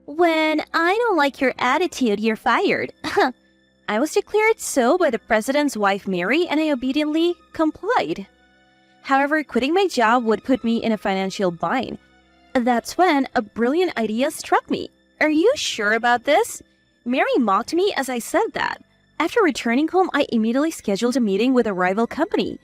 When I don't like your attitude, you're fired. I was declared so by the president's wife, Mary, and I obediently complied. However, quitting my job would put me in a financial bind. That's when a brilliant idea struck me. Are you sure about this? Mary mocked me as I said that. After returning home, I immediately scheduled a meeting with a rival company.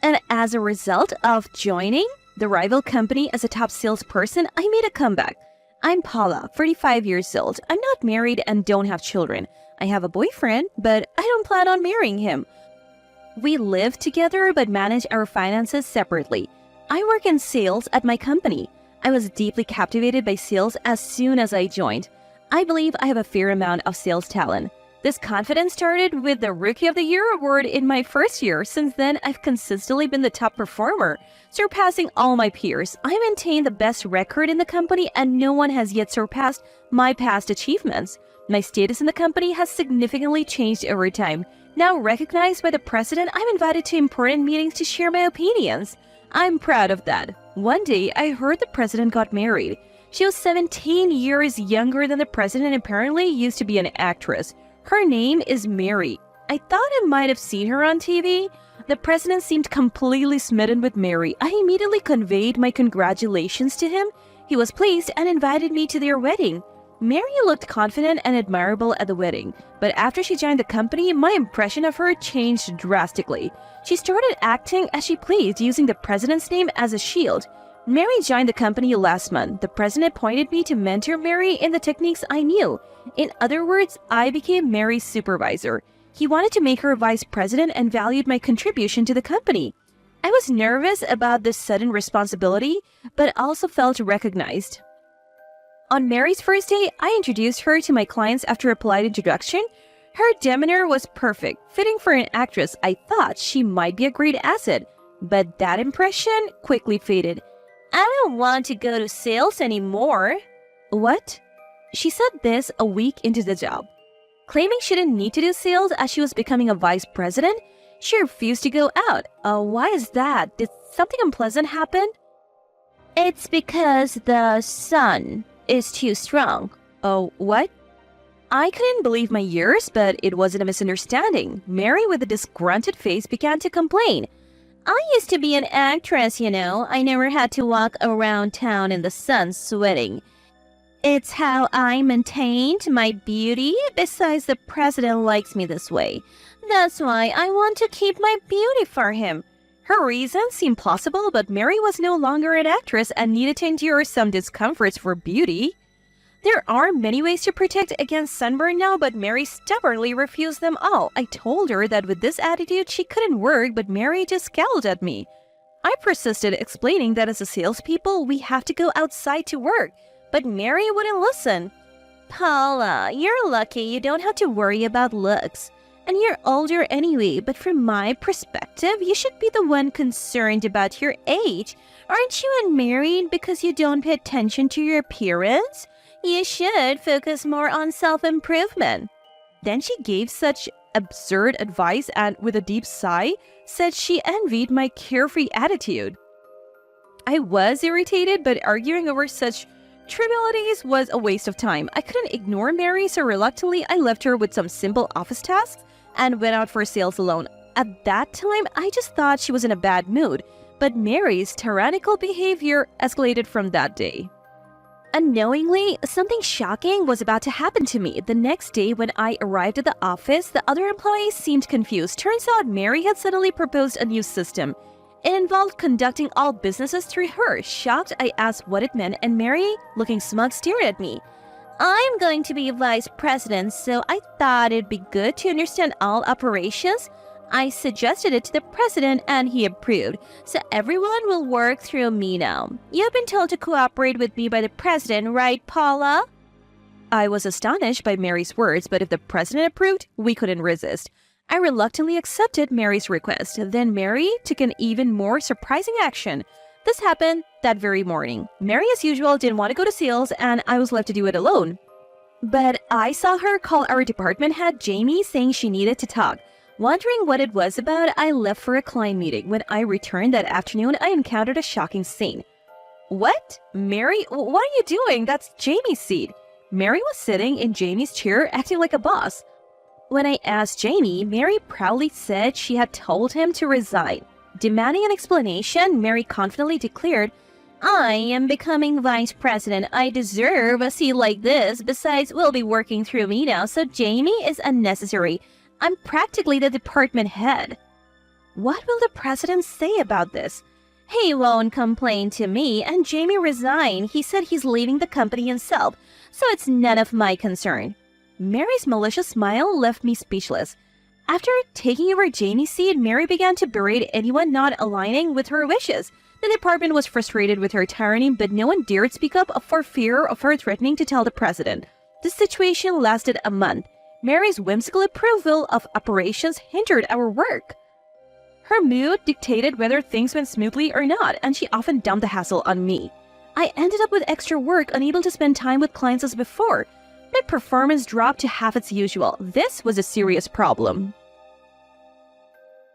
And as a result of joining the rival company as a top salesperson, I made a comeback. I'm Paula, 35 years old. I'm not married and don't have children. I have a boyfriend, but I don't plan on marrying him. We live together but manage our finances separately. I work in sales at my company. I was deeply captivated by sales as soon as I joined. I believe I have a fair amount of sales talent. This confidence started with the Rookie of the Year award in my first year. Since then, I've consistently been the top performer, surpassing all my peers. I maintain the best record in the company and no one has yet surpassed my past achievements. My status in the company has significantly changed over time. Now recognized by the president, I'm invited to important meetings to share my opinions. I'm proud of that. One day, I heard the president got married. She was 17 years younger than the president and apparently used to be an actress. Her name is Mary. I thought I might have seen her on TV. The president seemed completely smitten with Mary. I immediately conveyed my congratulations to him. He was pleased and invited me to their wedding. Mary looked confident and admirable at the wedding, but after she joined the company, my impression of her changed drastically. She started acting as she pleased, using the president's name as a shield. Mary joined the company last month. The president appointed me to mentor Mary in the techniques I knew. In other words, I became Mary's supervisor. He wanted to make her vice president and valued my contribution to the company. I was nervous about this sudden responsibility, but also felt recognized. On Mary's first day, I introduced her to my clients after a polite introduction. Her demeanor was perfect, fitting for an actress. I thought she might be a great asset, but that impression quickly faded. I don't want to go to sales anymore. What? She said this a week into the job. Claiming she didn't need to do sales as she was becoming a vice president, she refused to go out. Why is that? Did something unpleasant happen? It's because the sun is too strong. Oh, what? I couldn't believe my ears, but it wasn't a misunderstanding. Mary, with a disgruntled face, began to complain. I used to be an actress, you know. I never had to walk around town in the sun sweating. It's how I maintained my beauty. Besides, the president likes me this way. That's why I want to keep my beauty for him. Her reasons seemed plausible, but Mary was no longer an actress and needed to endure some discomforts for beauty. There are many ways to protect against sunburn now, but Mary stubbornly refused them all. I told her that with this attitude she couldn't work, but Mary just scowled at me. I persisted, explaining that as a salespeople, we have to go outside to work, but Mary wouldn't listen. Paula, you're lucky you don't have to worry about looks. And you're older anyway, but from my perspective, you should be the one concerned about your age. Aren't you unmarried because you don't pay attention to your appearance? You should focus more on self-improvement. Then she gave such absurd advice and, with a deep sigh, said she envied my carefree attitude. I was irritated, but arguing over such trivialities was a waste of time. I couldn't ignore Mary, so reluctantly I left her with some simple office tasks and went out for sales alone. At that time, I just thought she was in a bad mood, but Mary's tyrannical behavior escalated from that day. Unknowingly, something shocking was about to happen to me. The next day, when I arrived at the office, the other employees seemed confused. Turns out Mary had suddenly proposed a new system. It involved conducting all businesses through her. Shocked, I asked what it meant, and Mary, looking smug, stared at me. I'm going to be vice president, so I thought it'd be good to understand all operations. I suggested it to the president and he approved, so everyone will work through me now. You've been told to cooperate with me by the president, right, Paula? I was astonished by Mary's words, but if the president approved, we couldn't resist. I reluctantly accepted Mary's request. Then Mary took an even more surprising action. This happened that very morning. Mary, as usual, didn't want to go to sales, and I was left to do it alone. But I saw her call our department head, Jamie, saying she needed to talk. Wondering what it was about, I left for a client meeting. When I returned that afternoon, I encountered a shocking scene. What? Mary, what are you doing? That's Jamie's seat. Mary was sitting in Jamie's chair acting like a boss. When I asked Jamie, Mary proudly said she had told him to resign. Demanding an explanation, Mary confidently declared, "I am becoming vice president. I deserve a seat like this. Besides, we'll be working through me now, so Jamie is unnecessary. I'm practically the department head." What will the president say about this? He won't complain to me, and Jamie resigned. He said he's leaving the company himself, so it's none of my concern. Mary's malicious smile left me speechless. After taking over Jamie's seat, Mary began to berate anyone not aligning with her wishes. The department was frustrated with her tyranny, but no one dared speak up for fear of her threatening to tell the president. This situation lasted a month. Mary's whimsical approval of operations hindered our work. Her mood dictated whether things went smoothly or not, and she often dumped the hassle on me. I ended up with extra work, unable to spend time with clients as before. My performance dropped to half its usual. This was a serious problem.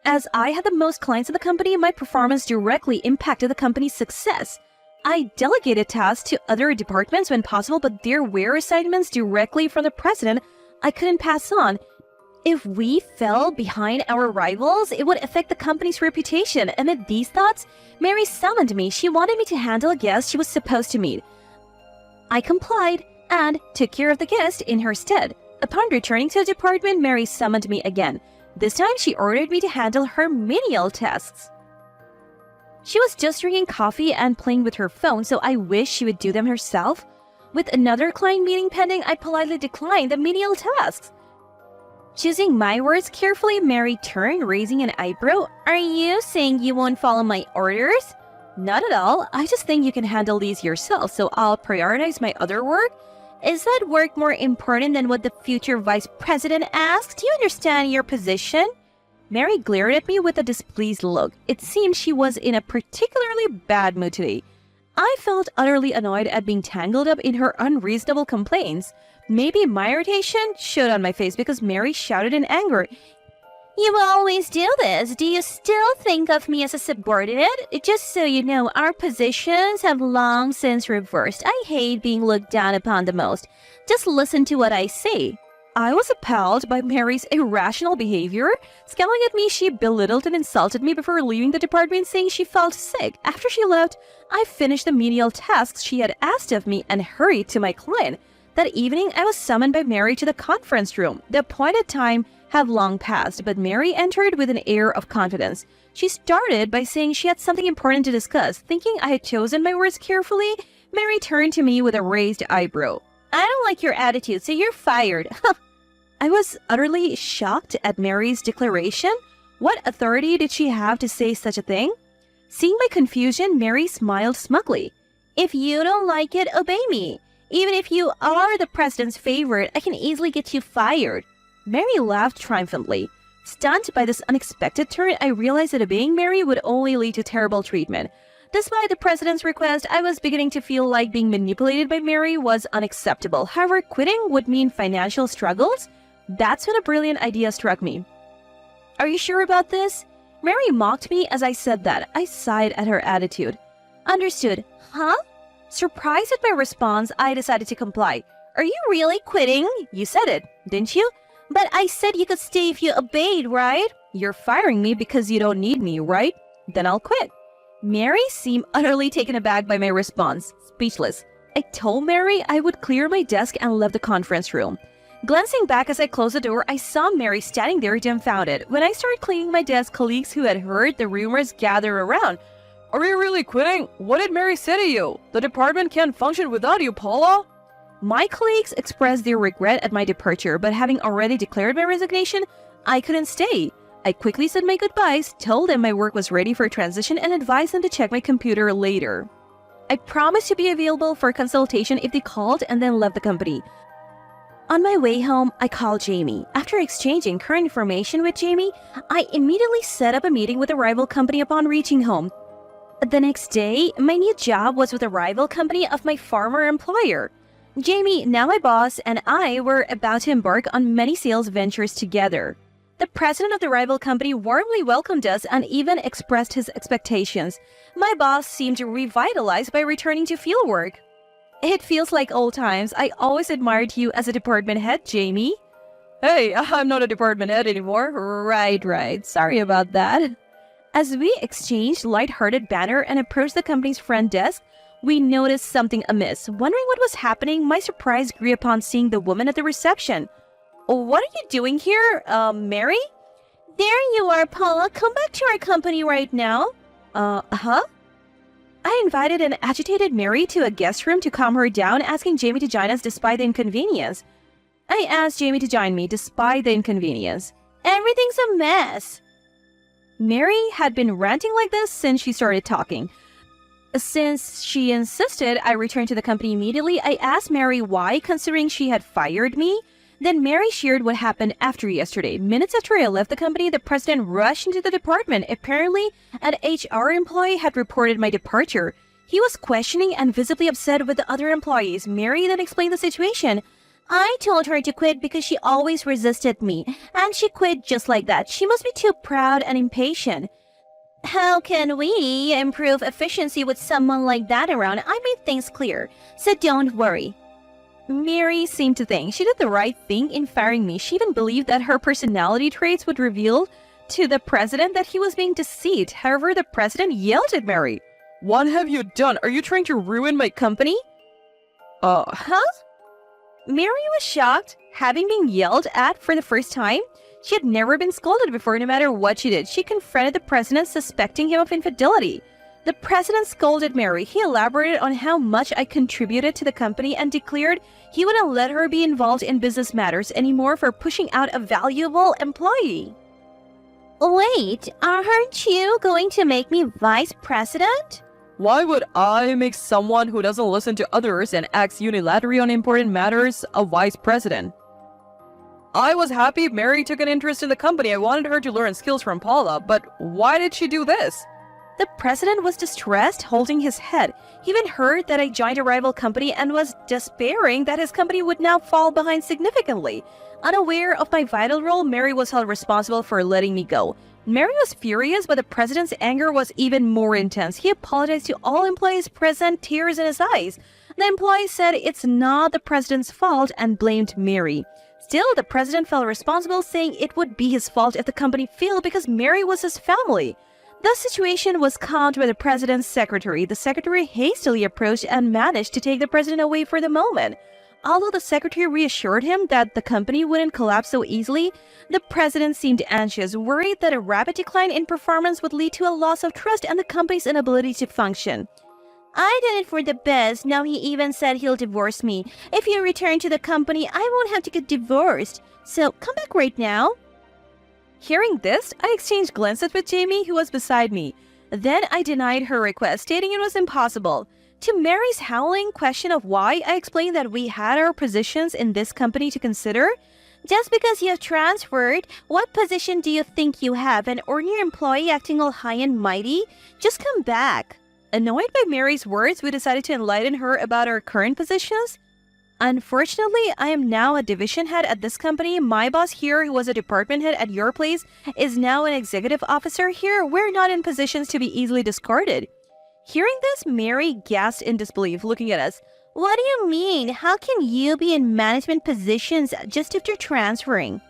As I had the most clients in the company, my performance directly impacted the company's success. I delegated tasks to other departments when possible, but there were assignments directly from the president I couldn't pass on. If we fell behind our rivals, it would affect the company's reputation. Amid these thoughts, Mary summoned me. She wanted me to handle a guest she was supposed to meet. I complied and took care of the guest in her stead. Upon returning to the department, Mary summoned me again. This time, she ordered me to handle her menial tasks. She was just drinking coffee and playing with her phone, so I wished she would do them herself. With another client meeting pending, I politely declined the menial tasks. Choosing my words carefully, Mary turned, raising an eyebrow. "Are you saying you won't follow my orders?" "Not at all. I just think you can handle these yourself, so I'll prioritize my other work." "Is that work more important than what the future vice president asks? Do you understand your position?" Mary glared at me with a displeased look. It seemed she was in a particularly bad mood today. I felt utterly annoyed at being tangled up in her unreasonable complaints. Maybe my irritation showed on my face because Mary shouted in anger, "You always do this. Do you still think of me as a subordinate? Just so you know, our positions have long since reversed. I hate being looked down upon the most. Just listen to what I say." I was appalled by Mary's irrational behavior. Scowling at me, she belittled and insulted me before leaving the department, saying she felt sick. After she left, I finished the menial tasks she had asked of me and hurried to my client. That evening, I was summoned by Mary to the conference room. The appointed time had long passed, but Mary entered with an air of confidence. She started by saying she had something important to discuss. Thinking I had chosen my words carefully, Mary turned to me with a raised eyebrow. "I don't like your attitude, so you're fired." I was utterly shocked at Mary's declaration. What authority did she have to say such a thing? Seeing my confusion, Mary smiled smugly. "If you don't like it, obey me. Even if you are the president's favorite, I can easily get you fired." Mary laughed triumphantly. Stunned by this unexpected turn, I realized that obeying Mary would only lead to terrible treatment. Despite the president's request, I was beginning to feel like being manipulated by Mary was unacceptable. However, quitting would mean financial struggles. That's when a brilliant idea struck me. "Are you sure about this?" Mary mocked me as I said that. I sighed at her attitude. "Understood." "Huh?" Surprised at my response, I decided to comply. "Are you really quitting?" "You said it, didn't you?" "But I said you could stay if you obeyed, right?" "You're firing me because you don't need me, right?" "Then I'll quit." Mary seemed utterly taken aback by my response, speechless. I told Mary I would clear my desk and left the conference room. Glancing back as I closed the door, I saw Mary standing there dumbfounded. When I started cleaning my desk, colleagues who had heard the rumors gathered around. "Are you really quitting? What did Mary say to you? The department can't function without you, Paula." My colleagues expressed their regret at my departure, but having already declared my resignation, I couldn't stay. I quickly said my goodbyes, told them my work was ready for transition, and advised them to check my computer later. I promised to be available for consultation if they called, and then left the company. On my way home, I called Jamie. After exchanging current information with Jamie, I immediately set up a meeting with a rival company upon reaching home. The next day, my new job was with a rival company of my former employer. Jamie, now my boss, and I were about to embark on many sales ventures together. The president of the rival company warmly welcomed us and even expressed his expectations. My boss seemed revitalized by returning to fieldwork. It feels like old times. I always admired you as a department head, Jamie. Hey, I'm not a department head anymore. Right. Sorry about that. As we exchanged light-hearted banter and approached the company's front desk, we noticed something amiss. Wondering what was happening, my surprise grew upon seeing the woman at the reception. What are you doing here, Mary? There you are, Paula. Come back to our company right now. Huh? I invited an agitated Mary to a guest room to calm her down, asking Jamie to join us despite the inconvenience. I asked Jamie to join me despite the inconvenience. Everything's a mess. Mary had been ranting like this since she started talking. Since she insisted I return to the company immediately, I asked Mary why, considering she had fired me. Then Mary shared what happened after yesterday. Minutes after I left the company, the president rushed into the department. Apparently, an HR employee had reported my departure. He was questioning and visibly upset with the other employees. Mary then explained the situation. I told her to quit because she always resisted me, and she quit just like that. She must be too proud and impatient. How can we improve efficiency with someone like that around? I made things clear, so don't worry. Mary seemed to think she did the right thing in firing me. She even believed that her personality traits would reveal to the president that he was being deceived. However, the president yelled at Mary. What have you done? Are you trying to ruin my Company? Huh? Mary was shocked, having been yelled at for the first time. She had never been scolded before, no matter what she did. She confronted the president, suspecting him of infidelity. The president scolded Mary. He elaborated on how much I contributed to the company and declared he wouldn't let her be involved in business matters anymore for pushing out a valuable employee. Wait, aren't you going to make me vice president? Why would I make someone who doesn't listen to others and acts unilaterally on important matters a vice president? I was happy Mary took an interest in the company. I wanted her to learn skills from Paula, but why did she do this? The president was distressed, holding his head. He even heard that I joined a rival company and was despairing that his company would now fall behind significantly. Unaware of my vital role, Mary was held responsible for letting me go. Mary was furious, but the president's anger was even more intense. He apologized to all employees present, tears in his eyes. The employee said it's not the president's fault and blamed Mary. Still, the president felt responsible, saying it would be his fault if the company failed because Mary was his family. The situation was calmed by the president's secretary. The secretary hastily approached and managed to take the president away for the moment. Although the secretary reassured him that the company wouldn't collapse so easily, the president seemed anxious, worried that a rapid decline in performance would lead to a loss of trust and the company's inability to function. I did it for the best. Now he even said he'll divorce me. If you return to the company, I won't have to get divorced. So come back right now. Hearing this, I exchanged glances with Jamie, who was beside me. Then I denied her request, stating it was impossible. To Mary's howling question of why, I explained that we had our positions in this company to consider. Just because you have transferred, what position do you think you have? An ordinary employee acting all high and mighty? Just come back. Annoyed by Mary's words, we decided to enlighten her about our current positions. Unfortunately, I am now a division head at this company. My boss here, who was a department head at your place, is now an executive officer here. We're not in positions to be easily discarded. Hearing this, Mary gasped in disbelief, looking at us. What do you mean? How can you be in management positions just after transferring?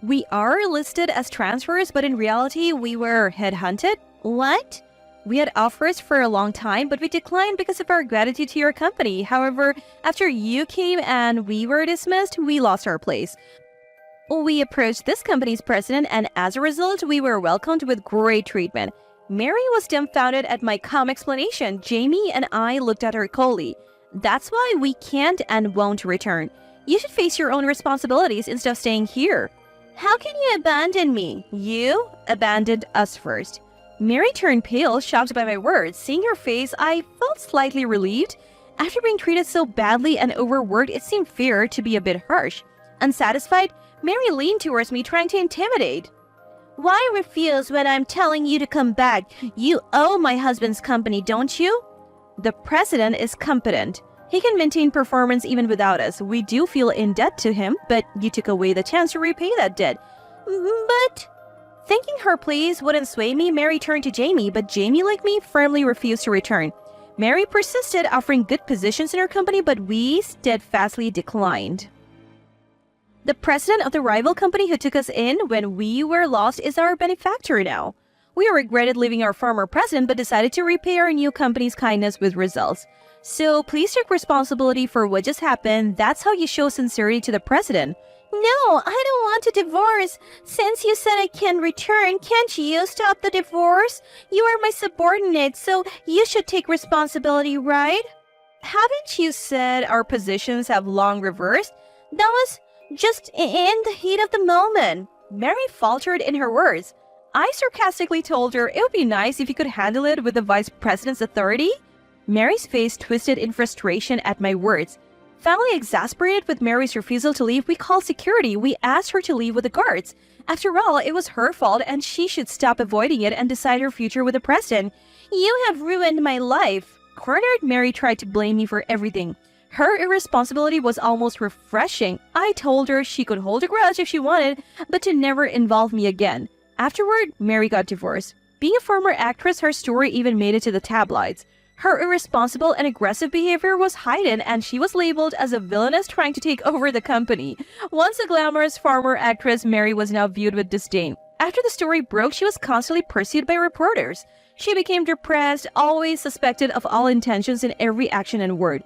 We are listed as transfers, but in reality, we were headhunted. What? We had offers for a long time, but we declined because of our gratitude to your company. However, after you came and we were dismissed, we lost our place. We approached this company's president, and as a result, we were welcomed with great treatment. Mary was dumbfounded at my calm explanation. Jamie and I looked at her coldly. That's why we can't and won't return. You should face your own responsibilities instead of staying here. How can you abandon me? You abandoned us first. Mary turned pale, shocked by my words. Seeing her face, I felt slightly relieved. After being treated so badly and overworked, it seemed fair to be a bit harsh. Unsatisfied, Mary leaned towards me, trying to intimidate. Why refuse when I'm telling you to come back? You owe my husband's company, don't you? The president is competent. He can maintain performance even without us. We do feel in debt to him, but you took away the chance to repay that debt. But... Thinking her pleas wouldn't sway me, Mary turned to Jamie, but Jamie, like me, firmly refused to return. Mary persisted, offering good positions in her company, but we steadfastly declined. The president of the rival company who took us in when we were lost is our benefactor now. We regretted leaving our former president but decided to repay our new company's kindness with results. So please take responsibility for what just happened. That's how you show sincerity to the president. No, I don't want a divorce. Since you said I can return, can't you stop the divorce? You are my subordinate, so you should take responsibility, right? Haven't you said our positions have long reversed? That was just in the heat of the moment. Mary faltered in her words. I sarcastically told her it would be nice if you could handle it with the vice president's authority. Mary's face twisted in frustration at my words. Finally exasperated with Mary's refusal to leave, we called security. We asked her to leave with the guards. After all, it was her fault and she should stop avoiding it and decide her future with the president. You have ruined my life. Cornered, Mary tried to blame me for everything. Her irresponsibility was almost refreshing. I told her she could hold a grudge if she wanted, but to never involve me again. Afterward, Mary got divorced. Being a former actress, her story even made it to the tabloids. Her irresponsible and aggressive behavior was heightened, and she was labeled as a villainess trying to take over the company. Once a glamorous former actress, Mary was now viewed with disdain. After the story broke, she was constantly pursued by reporters. She became depressed, always suspected of all intentions in every action and word.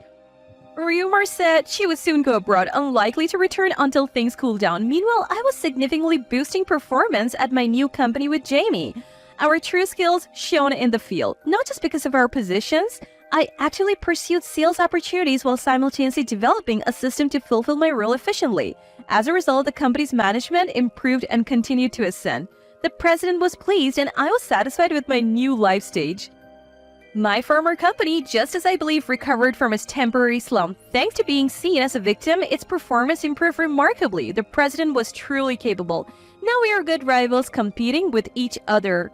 Rumors said she would soon go abroad, unlikely to return until things cooled down. Meanwhile, I was significantly boosting performance at my new company with Jamie. Our true skills shone in the field, not just because of our positions. I actually pursued sales opportunities while simultaneously developing a system to fulfill my role efficiently. As a result, the company's management improved and continued to ascend. The president was pleased, and I was satisfied with my new life stage. My former company, just as I believe, recovered from its temporary slump. Thanks to being seen as a victim, its performance improved remarkably. The president was truly capable. Now we are good rivals competing with each other.